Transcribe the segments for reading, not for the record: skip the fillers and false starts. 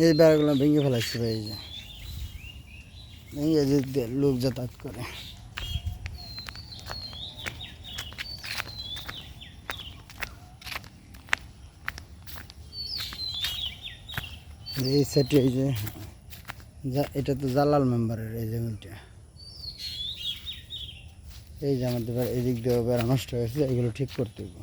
এই বেড়াগুলো ভেঙে ফেলাচ্ছে ভাই, এই যে ভেঙে যে লোক যাতায়াত করে। এই সাইডে এই যে এটা তো জালাল মেম্বারের এই জমিটা, এই যে আমাদের এদিক দিয়ে বেড়া নষ্ট হয়েছে, এগুলো ঠিক করতে হবে।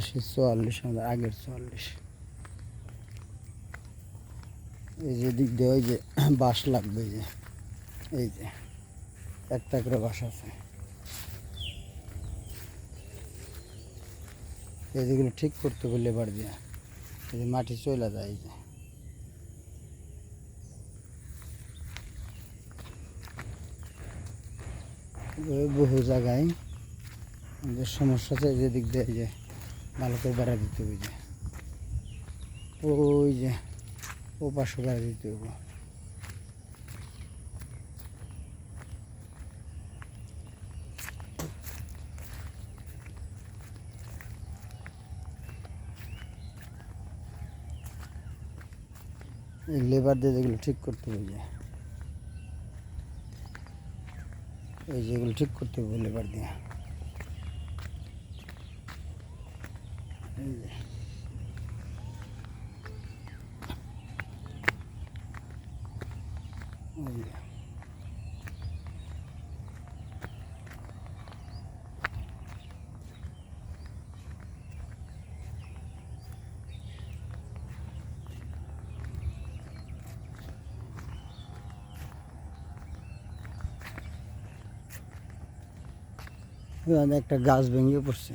সে 44 আমাদের আগের 44। এই যে দিক দিয়ে ওই যে বাঁশ লাগবে, এই যে একটা করে বাঁশ আছে, এই যেগুলো ঠিক করতে হবে লেবার দিয়ে, এই যে মাটি চলে যায়। এই যে বহু জায়গায় আমাদের সমস্যা আছে, যে দিক দিয়ে এই যে ভালো করে বেড়া দিতে হবে, যে ওই যে ও পাশে বেড়া দিতে হবে। এই লেবার দিয়ে যেগুলো ঠিক করতে হবে, যে এই যেগুলো ঠিক করতে হবে লেবার দিয়ে, এই যে একটা গাছ ভেঙে পড়ছে।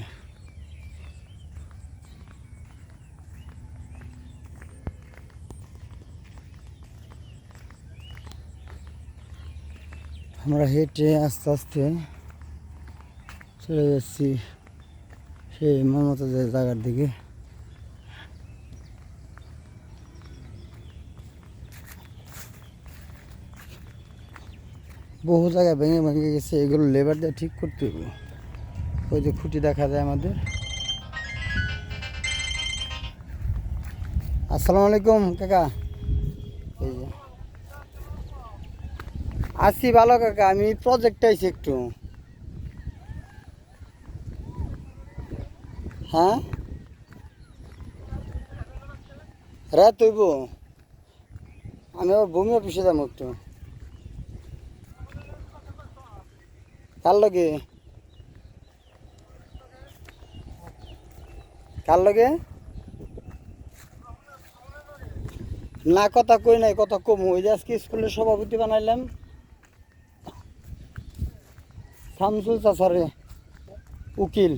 আমরা হেঁটে আস্তে আস্তে চলে যাচ্ছি সেই মমতাজের জায়গার দিকে। বহু জায়গায় ভেঙে ভেঙে গেছে, এগুলো লেবার দিয়ে ঠিক করতে হবে। ওই যে খুঁটি দেখা যায় আমাদের। আসসালামু আলাইকুম কাকা। এই যে আছি ভালো কাকা, আমি প্রজেক্টে আইছি একটু। হ্যাঁ রাত হইব, আমি আবার ভূমি অফিসে যাবো একটু। কার লগে? কার লগে? না কথা কই নাই, কথা কম। ওই যে আজকে স্কুলের সভাপতি বানাইলাম শামসুল চাচারে, উকিল।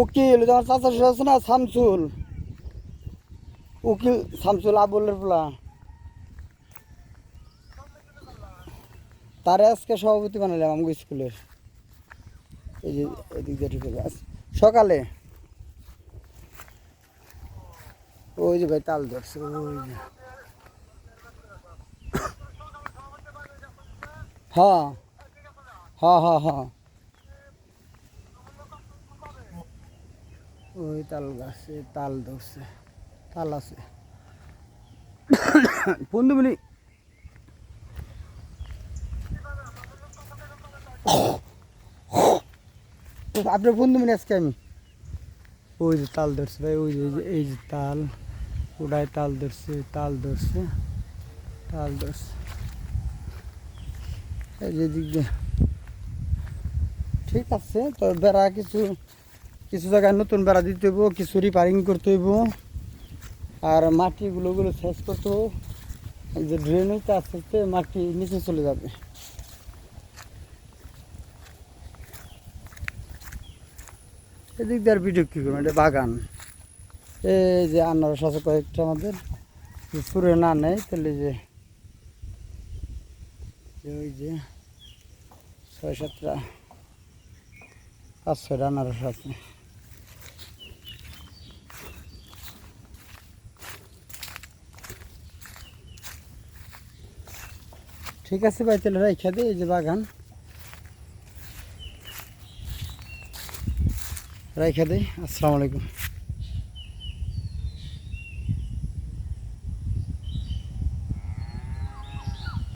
উকিল তোমার চাচা শ্বশুর আছে না, শামসুল উকিল, শামসুল আবুলের পোলা, তারে আজকে সভাপতি বানাইলাম আমাকে স্কুলের। এই যে এদিক দিয়ে ঢুকে সকালে ওই যে ভাই তাল ধরছে, ওই যে হ্যাঁ হ্যাঁ হ্যাঁ হ্যাঁ, ওই তাল গাছে তাল ধরছে, তাল আছে। 15 মিনিট। আপনার 15 মিনিট আজকে আমি ওই যে তাল ধরছে ভাই, ওই যে এই যে তাল, ওটাই তাল ধরছে, তাল ধরছে, তাল ধরছে। এই যে দিক দিয়ে ঠিক আছে। তো বেড়া কিছু কিছু জায়গায় নতুন বেড়া দিতে হইব, কিছু রিপেয়ারিং করতে হইব, আর মাটিগুলো শেষ করতে হইব। এই যে ড্রেন হইতে আস্তে আস্তে মাটি নিচে চলে যাবে। এদিক দিয়ে আর ভিডিও কী করবো, এটা বাগান। এই যে আনারস আছে কয়েকটা আমাদের, ফুরে না নেয় তাহলে যে ওই যে 6-7টা 5-6টা আনারস আছে। ঠিক আছে ভাই, তাহলে রাইখা দিই। এই যে বাগান রাইখা দিই। আসসালামু আলাইকুম।